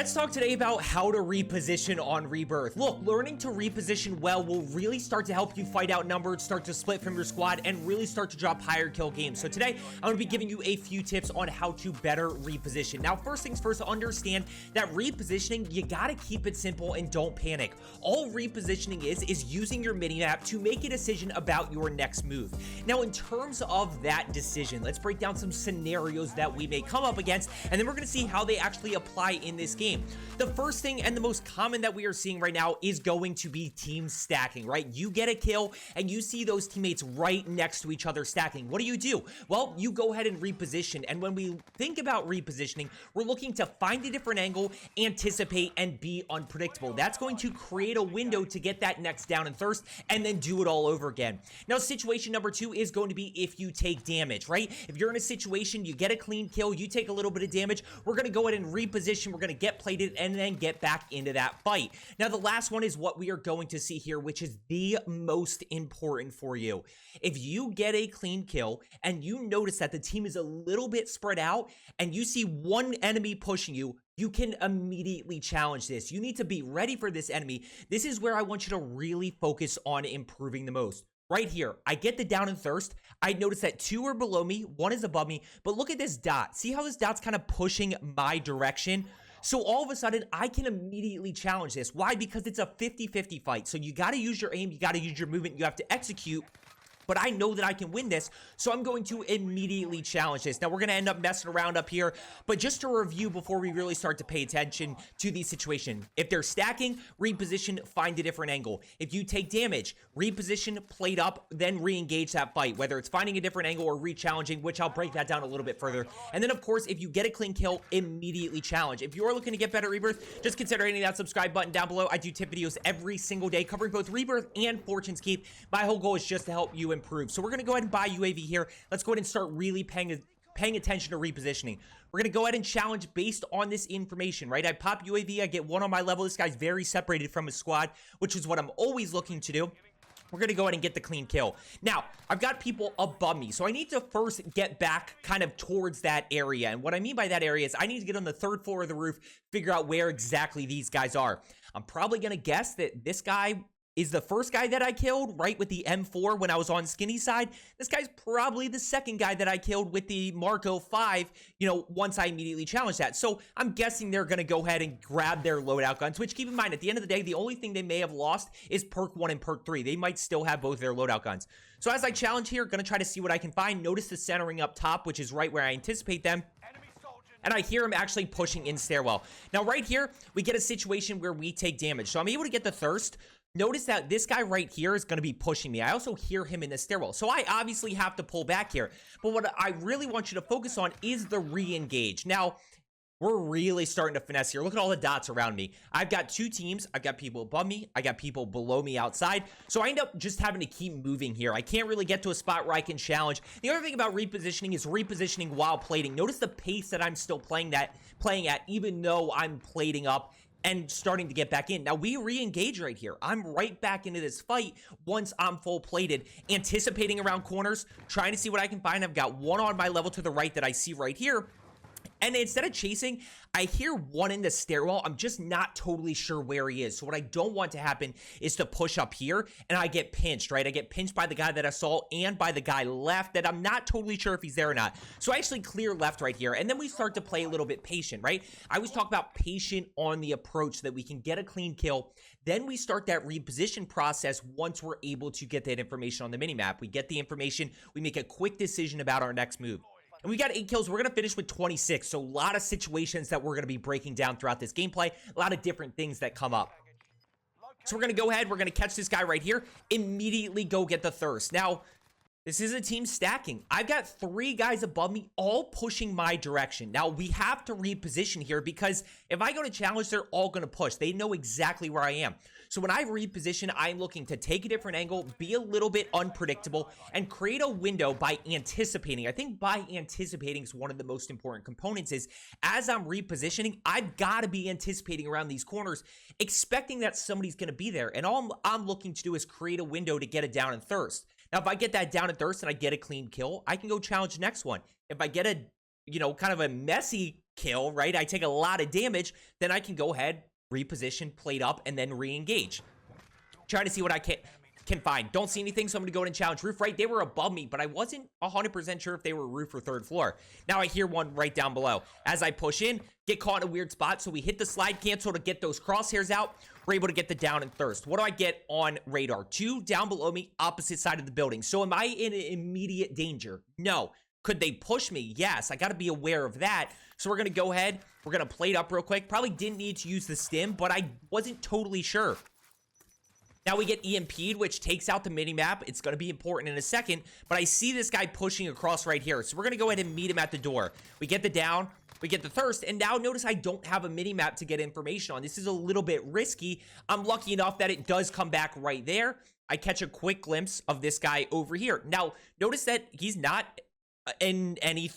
Let's talk today about how to reposition on Rebirth. Look, learning to reposition well will really start to help you fight outnumbered, start to split from your squad, and really start to drop higher kill games. So today, I'm going to be giving you a few tips on how to better reposition. Now, first things first, understand that repositioning, you got to keep it simple and don't panic. All repositioning is using your mini-map to make a decision about your next move. Now, in terms of that decision, let's break down some scenarios that we may come up against, and then we're going to see how they actually apply in this game. The first thing and the most common that we are seeing right now is going to be team stacking, right? You get a kill and you see those teammates right next to each other stacking. What do? Well, you go ahead and reposition. And when we think about repositioning, we're looking to find a different angle, anticipate, and be unpredictable. That's going to create a window to get that next down and thirst and then do it all over again. Now, situation number two is going to be if you take damage, right? If you're in a situation, you get a clean kill, you take a little bit of damage, we're going to go ahead and reposition. We're going to get plated and then get back into that fight. Now, the last one is what we are going to see here, which is the most important for you. If you get a clean kill and you notice that the team is a little bit spread out and you see one enemy pushing you, you can immediately challenge this. You need to be ready for this enemy. This is where I want you to really focus on improving the most. Right here, I get the down and thirst. I notice that two are below me, one is above me, but look at this dot. See how this dot's kind of pushing my direction? So all of a sudden, I can immediately challenge this. Why? Because it's a 50-50 fight. So you got to use your aim, you got to use your movement, you have to execute. But I know that I can win this, so I'm going to immediately challenge this. Now, we're going to end up messing around up here, but just to review before we really start to pay attention to the situation. If they're stacking, reposition, find a different angle. If you take damage, reposition, plate up, then re-engage that fight, whether it's finding a different angle or re-challenging, which I'll break that down a little bit further. And then, of course, if you get a clean kill, immediately challenge. If you're looking to get better at Rebirth, just consider hitting that subscribe button down below. I do tip videos every single day covering both Rebirth and Fortune's Keep. My whole goal is just to help you improve. So we're going to go ahead and buy UAV here. Let's go ahead and start really paying attention to repositioning. We're going to go ahead and challenge based on this information, right? I pop UAV, I get one on my level. This guy's very separated from his squad, which is what I'm always looking to do. We're going to go ahead and get the clean kill. Now, I've got people above me, so I need to first get back kind of towards that area. And what I mean by that area is I need to get on the third floor of the roof, figure out where exactly these guys are. I'm probably going to guess that this guy is the first guy that I killed, right, with the M4 when I was on Skinny's side. This guy's probably the second guy that I killed with the Marco 5, you know, once I immediately challenged that. So I'm guessing they're going to go ahead and grab their loadout guns, which, keep in mind, at the end of the day, the only thing they may have lost is perk 1 and perk 3. They might still have both their loadout guns. So as I challenge here, going to try to see what I can find. Notice the centering up top, which is right where I anticipate them. And I hear him actually pushing in stairwell. Now, right here, we get a situation where we take damage. So I'm able to get the thirst. Notice that this guy right here is going to be pushing me. I also hear him in the stairwell. So I obviously have to pull back here. But what I really want you to focus on is the re-engage. Now, we're really starting to finesse here. Look at all the dots around me. I've got two teams. I've got people above me. I got people below me outside. So I end up just having to keep moving here. I can't really get to a spot where I can challenge. The other thing about repositioning is repositioning while plating. Notice the pace that I'm still playing at, even though I'm plating up and starting to get back in. Now, we re-engage right here. I'm right back into this fight once I'm full plated, anticipating around corners, trying to see what I can find. I've got one on my level to the right that I see right here. And instead of chasing, I hear one in the stairwell. I'm just not totally sure where he is. So what I don't want to happen is to push up here and I get pinched, right? I get pinched by the guy that I saw and by the guy left that I'm not totally sure if he's there or not. So I actually clear left right here. And then we start to play a little bit patient, right? I always talk about patient on the approach so that we can get a clean kill. Then we start that reposition process once we're able to get that information on the minimap. We get the information. We make a quick decision about our next move. And we got 8 kills. We're going to finish with 26. So a lot of situations that we're going to be breaking down throughout this gameplay. A lot of different things that come up. So we're going to go ahead. We're going to catch this guy right here. Immediately go get the thirst. Now, this is a team stacking. I've got 3 guys above me all pushing my direction. Now, we have to reposition here because if I go to challenge, they're all going to push. They know exactly where I am. So when I reposition, I'm looking to take a different angle, be a little bit unpredictable, and create a window by anticipating. I think by anticipating is one of the most important components is as I'm repositioning, I've got to be anticipating around these corners, expecting that somebody's going to be there. And all I'm looking to do is create a window to get it down and thirst. Now, if I get that down and thirst and I get a clean kill, I can go challenge the next one. If I get a, kind of a messy kill, right? I take a lot of damage, then I can go ahead, reposition, plate up, and then re-engage. Trying to see what I can find. Don't see anything, so I'm gonna go ahead and challenge roof. Right, they were above me, but I wasn't 100% sure if they were roof or third floor. Now I hear one right down below. As I push in, get caught in a weird spot, so we hit the slide cancel to get those crosshairs out. We're able to get the down and thirst. What do I get on radar? 2 down below me, opposite side of the building. So am I in immediate danger? No. Could they push me? Yes, I gotta be aware of that. So we're gonna go ahead, we're gonna plate up real quick. Probably didn't need to use the stim, but I wasn't totally sure. Now we get EMP'd, which takes out the mini-map. It's going to be important in a second, but I see this guy pushing across right here. So we're going to go ahead and meet him at the door. We get the down, we get the thirst, and now notice I don't have a mini-map to get information on. This is a little bit risky. I'm lucky enough that it does come back right there. I catch a quick glimpse of this guy over here. Now, notice that he's not any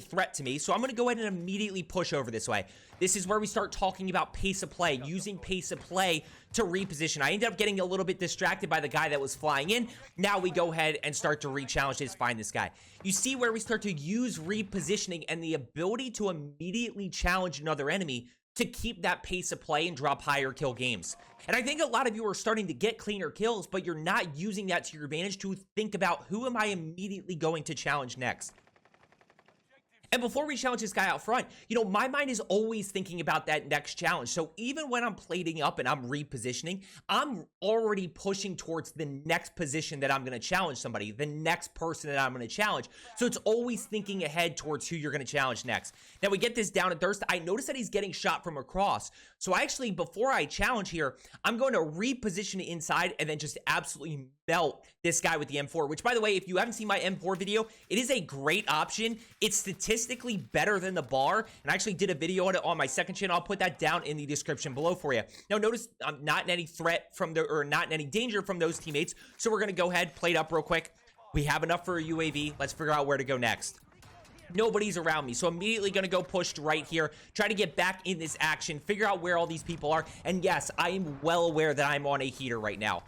threat to me, so I'm going to go ahead and immediately push over this way. This is where we start talking about pace of play, using pace of play to reposition. I ended up getting a little bit distracted by the guy that was flying in. Now we go ahead and start to re-challenge this, find this guy. You see where we start to use repositioning and the ability to immediately challenge another enemy to keep that pace of play and drop higher kill games. And I think a lot of you are starting to get cleaner kills, but you're not using that to your advantage to think about who am I immediately going to challenge next. And before we challenge this guy out front, you know, my mind is always thinking about that next challenge. So even when I'm plating up and I'm repositioning, I'm already pushing towards the next position that I'm going to challenge somebody, the next person that I'm going to challenge. So it's always thinking ahead towards who you're going to challenge next. Now we get this down and thirst. I notice that he's getting shot from across. So I actually, before I challenge here, I'm going to reposition it inside and then just absolutely melt this guy with the M4, which, by the way, if you haven't seen my M4 video, it is a great option. It's statistically better than the bar, and I actually did a video on it on my second channel. I'll put that down in the description below for you. Now, notice I'm not in any threat from not in any danger from those teammates, so we're going to go ahead, plate up real quick. We have enough for a UAV. Let's figure out where to go next. Nobody's around me, so immediately going to go pushed right here, try to get back in this action, figure out where all these people are, and yes, I am well aware that I'm on a heater right now.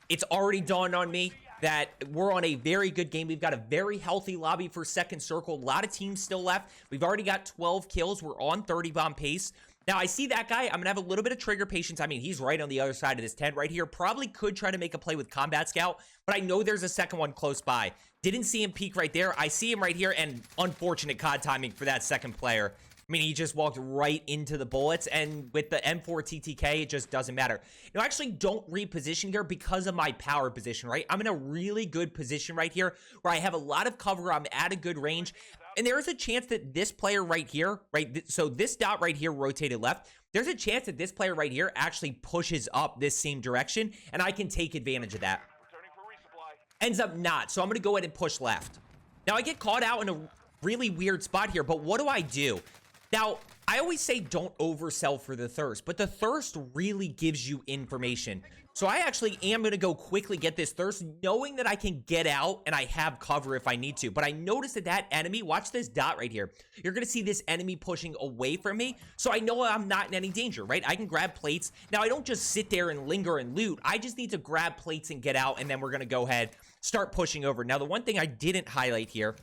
It's already dawned on me that we're on a very good game. We've got a very healthy lobby for second circle. A lot of teams still left. We've already got 12 kills. We're on 30 bomb pace. Now, I see that guy. I'm going to have a little bit of trigger patience. I mean, he's right on the other side of this tent right here. Probably could try to make a play with Combat Scout, but I know there's a second one close by. Didn't see him peek right there. I see him right here, and unfortunate COD timing for that second player. I mean, he just walked right into the bullets, and with the M4 TTK, it just doesn't matter. Now, I actually don't reposition here because of my power position, right? I'm in a really good position right here where I have a lot of cover. I'm at a good range, and there is a chance that this player right here, right? So this dot right here rotated left. There's a chance that this player right here actually pushes up this same direction, and I can take advantage of that. Ends up not, so I'm going to go ahead and push left. Now, I get caught out in a really weird spot here, but what do? Now, I always say don't oversell for the thirst, but the thirst really gives you information. So I actually am going to go quickly get this thirst, knowing that I can get out and I have cover if I need to. But I noticed that that enemy, watch this dot right here. You're going to see this enemy pushing away from me. So I know I'm not in any danger, right? I can grab plates. Now, I don't just sit there and linger and loot. I just need to grab plates and get out, and then we're going to go ahead, start pushing over. Now, the one thing I didn't highlight here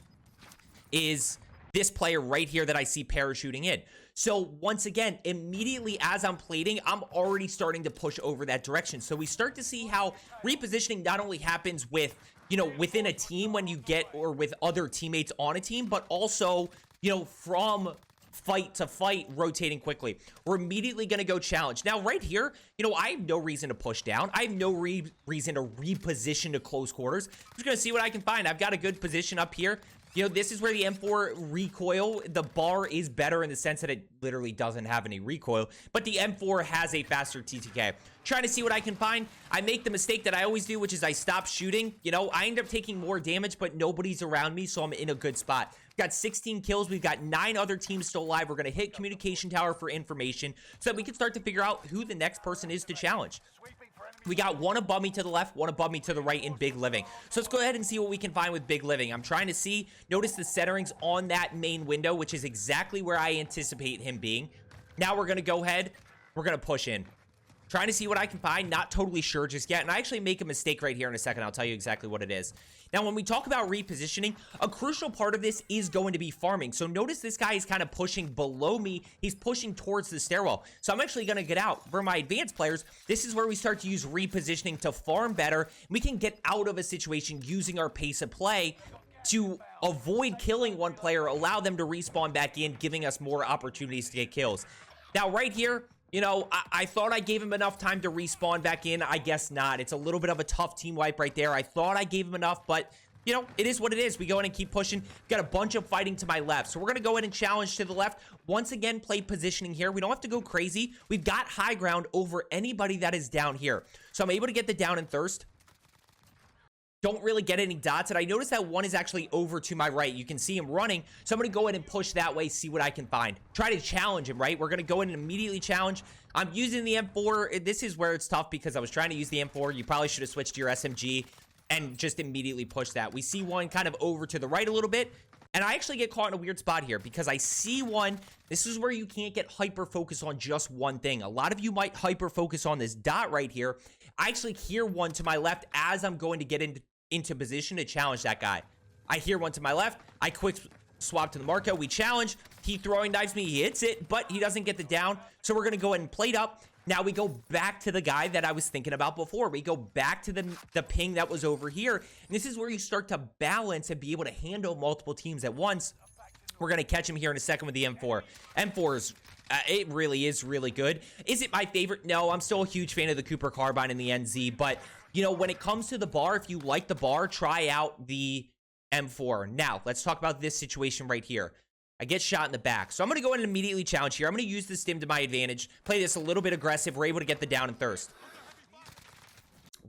is this player right here that I see parachuting in. So once again, immediately as I'm plating, I'm already starting to push over that direction. So we start to see how repositioning not only happens with, you know, within a team when you get, or with other teammates on a team, but also, you know, from fight to fight, rotating quickly. We're immediately going to go challenge. Now, right here, you know, I have no reason to push down. I have no reason to reposition to close quarters. I'm just going to see what I can find. I've got a good position up here. You know, this is where the M4 recoil, the bar is better in the sense that it literally doesn't have any recoil, but the M4 has a faster TTK. Trying to see what I can find. I make the mistake that I always do, which is I stop shooting. You know, I end up taking more damage, but nobody's around me, so I'm in a good spot. We've got 16 kills. We've got 9 other teams still alive. We're going to hit communication tower for information so that we can start to figure out who the next person is to challenge. We got one above me to the left, one above me to the right in Big Living. So let's go ahead and see what we can find with Big Living. I'm trying to see, notice the centerings on that main window, which is exactly where I anticipate him being. Now we're going to go ahead, we're going to push in. Trying to see what I can find. Not totally sure just yet. And I actually make a mistake right here in a second. I'll tell you exactly what it is. Now, when we talk about repositioning, a crucial part of this is going to be farming. So notice this guy is kind of pushing below me. He's pushing towards the stairwell. So I'm actually going to get out. For my advanced players, this is where we start to use repositioning to farm better. We can get out of a situation using our pace of play to avoid killing one player, allow them to respawn back in, giving us more opportunities to get kills. Now, right here, you know, I thought I gave him enough time to respawn back in. I guess not. It's a little bit of a tough team wipe right there. I thought I gave him enough, but, you know, it is what it is. We go in and keep pushing. We've got a bunch of fighting to my left. So we're going to go in and challenge to the left. Once again, play positioning here. We don't have to go crazy. We've got high ground over anybody that is down here. So I'm able to get the down and thirst. Don't really get any dots, and I noticed that one is actually over to my right. You can see him running, so I'm going to go in and push that way, see what I can find. Try to challenge him, right? We're going to go in and immediately challenge. I'm using the M4. This is where it's tough because I was trying to use the M4. You probably should have switched to your SMG and just immediately push that. We see one kind of over to the right a little bit, and I actually get caught in a weird spot here because I see one. This is where you can't get hyper-focused on just one thing. A lot of you might hyper-focus on this dot right here. I actually hear one to my left as I'm going to get into position to challenge that guy. I hear one to my left. I quick swap to the Marco. We challenge. He throwing knives me. He hits it, but he doesn't get the down. So we're going to go ahead and plate up. Now we go back to the guy that I was thinking about before. We go back to the ping that was over here. And this is where you start to balance and be able to handle multiple teams at once. We're going to catch him here in a second with the M4. M4 is... it really is really good. Is it my favorite? No, I'm still a huge fan of the Cooper Carbine and the NZ, but, you know, when it comes to the bar, if you like the bar, try out the M4. Now, let's talk about this situation right here. I get shot in the back, so I'm going to go in and immediately challenge here. I'm going to use the stim to my advantage, play this a little bit aggressive. We're able to get the down and thirst.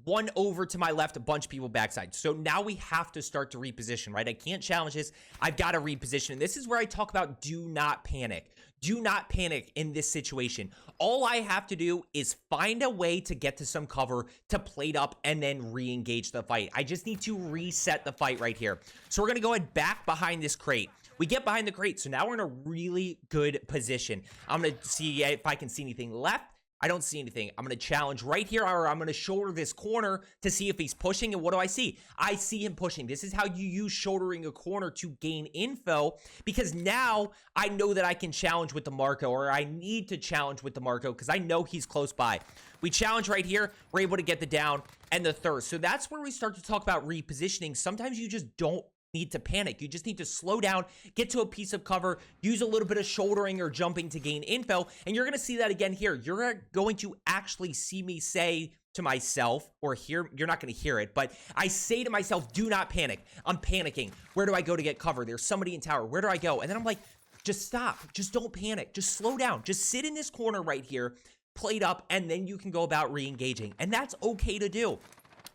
One over to my left, a bunch of people backside. So now we have to start to reposition, right? I can't challenge this. I've got to reposition. And this is where I talk about do not panic. Do not panic in this situation. All I have to do is find a way to get to some cover, to plate up, and then re-engage the fight. I just need to reset the fight right here. So we're going to go ahead back behind this crate. We get behind the crate, so now we're in a really good position. I'm going to see if I can see anything left. I don't see anything. I'm going to challenge right here, or I'm going to shoulder this corner to see if he's pushing, and what do I see? I see him pushing. This is how you use shouldering a corner to gain info, because now I know that I can challenge with the Marco, or I need to challenge with the Marco, because I know he's close by. We challenge right here. We're able to get the down and the thirst. So that's where we start to talk about repositioning. Sometimes you just don't need to panic. You just need to slow down, get to a piece of cover, use a little bit of shouldering or jumping to gain info, and you're going to see that again here. You're going to actually see me say to myself, or hear, you're not going to hear it, but I say to myself, do not panic. I'm panicking. Where do I go to get cover? There's somebody in tower. Where do I go? And then I'm like, just stop. Just don't panic. Just slow down. Just sit in this corner right here, plate up, and then you can go about re-engaging. And that's okay to do.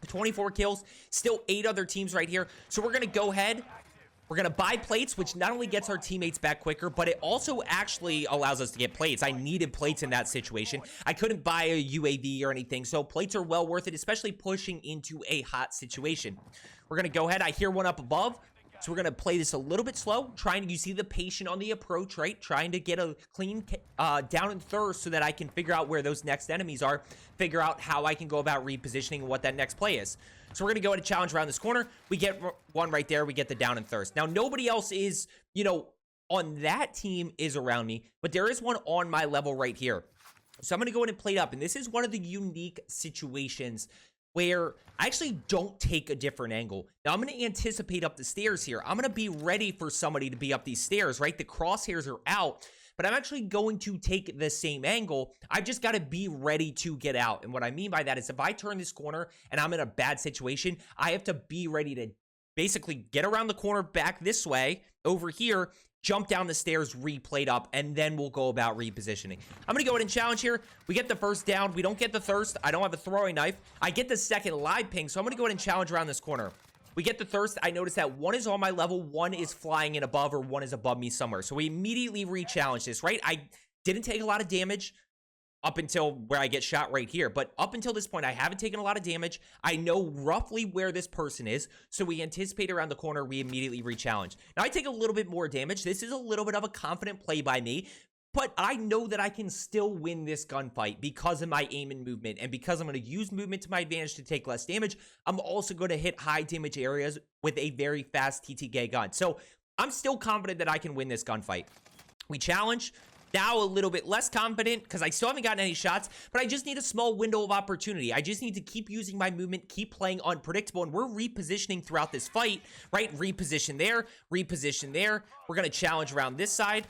24 kills, still 8 other teams right here. So we're going to go ahead. We're going to buy plates, which not only gets our teammates back quicker, but it also actually allows us to get plates. I needed plates in that situation. I couldn't buy a UAV or anything, so plates are well worth it, especially pushing into a hot situation. We're going to go ahead. I hear one up above. So we're going to play this a little bit slow, you see the patient on the approach, right? Trying to get a clean down and thirst so that I can figure out where those next enemies are, figure out how I can go about repositioning and what that next play is. So we're going to go ahead and challenge around this corner. We get one right there. We get the down and thirst. Now, nobody else is, you know, on that team is around me, but there is one on my level right here. So I'm going to go ahead and play it up. And this is one of the unique situations where I actually don't take a different angle. Now, I'm going to anticipate up the stairs here. I'm going to be ready for somebody to be up these stairs, right? The crosshairs are out, but I'm actually going to take the same angle. I've just got to be ready to get out. And what I mean by that is if I turn this corner and I'm in a bad situation, I have to be ready to basically get around the corner back this way, over here, jump down the stairs, replate up, and then we'll go about repositioning. I'm going to go ahead and challenge here. We get the first down. We don't get the thirst. I don't have a throwing knife. I get the second live ping, so I'm going to go ahead and challenge around this corner. We get the thirst. I notice that one is on my level, one is flying in above, or one is above me somewhere. So we immediately re-challenge this, right? I didn't take a lot of damage up until where I get shot right here. But up until this point, I haven't taken a lot of damage. I know roughly where this person is. So we anticipate around the corner. We immediately re-challenge. Now, I take a little bit more damage. This is a little bit of a confident play by me. but I know that I can still win this gunfight because of my aim and movement, and because I'm going to use movement to my advantage to take less damage. I'm also going to hit high damage areas with a very fast TTK gun. So I'm still confident that I can win this gunfight. We challenge. Now a little bit less confident because I still haven't gotten any shots, but I just need a small window of opportunity. I just need to keep using my movement, keep playing unpredictable, and we're repositioning throughout this fight, right? Reposition there, reposition there. We're going to challenge around this side.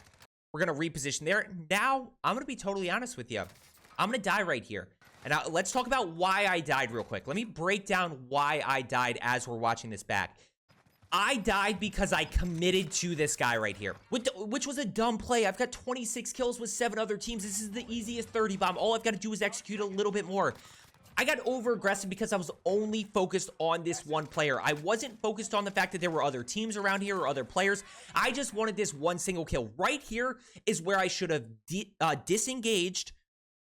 We're going to reposition there. Now, I'm going to be totally honest with you. I'm going to die right here. And now, let's talk about why I died real quick. Let me break down why I died as we're watching this back. I died because I committed to this guy right here, which was a dumb play. I've got 26 kills with 7 other teams. This is the easiest 30 bomb. All I've got to do is execute a little bit more. I got over aggressive because I was only focused on this one player. I wasn't focused on the fact that there were other teams around here or other players. I just wanted this one single kill. Right here is where I should have disengaged,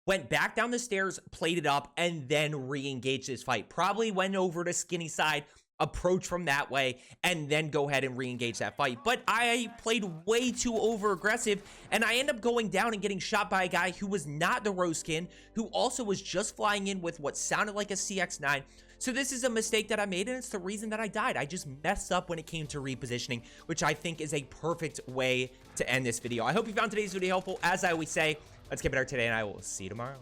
went back down the stairs, played it up, and then re-engaged this fight. Probably went over to skinny side, approach from that way, and then go ahead and re-engage that fight. But I played way too over aggressive, and I end up going down and getting shot by a guy who was not the rose skin, who also was just flying in with what sounded like a CX-9. So this is a mistake that I made, and it's the reason that I died. I just messed up when it came to repositioning, which I think is a perfect way to end this video. I hope you found today's video helpful. As I always say, let's keep it out today, and I will see you tomorrow.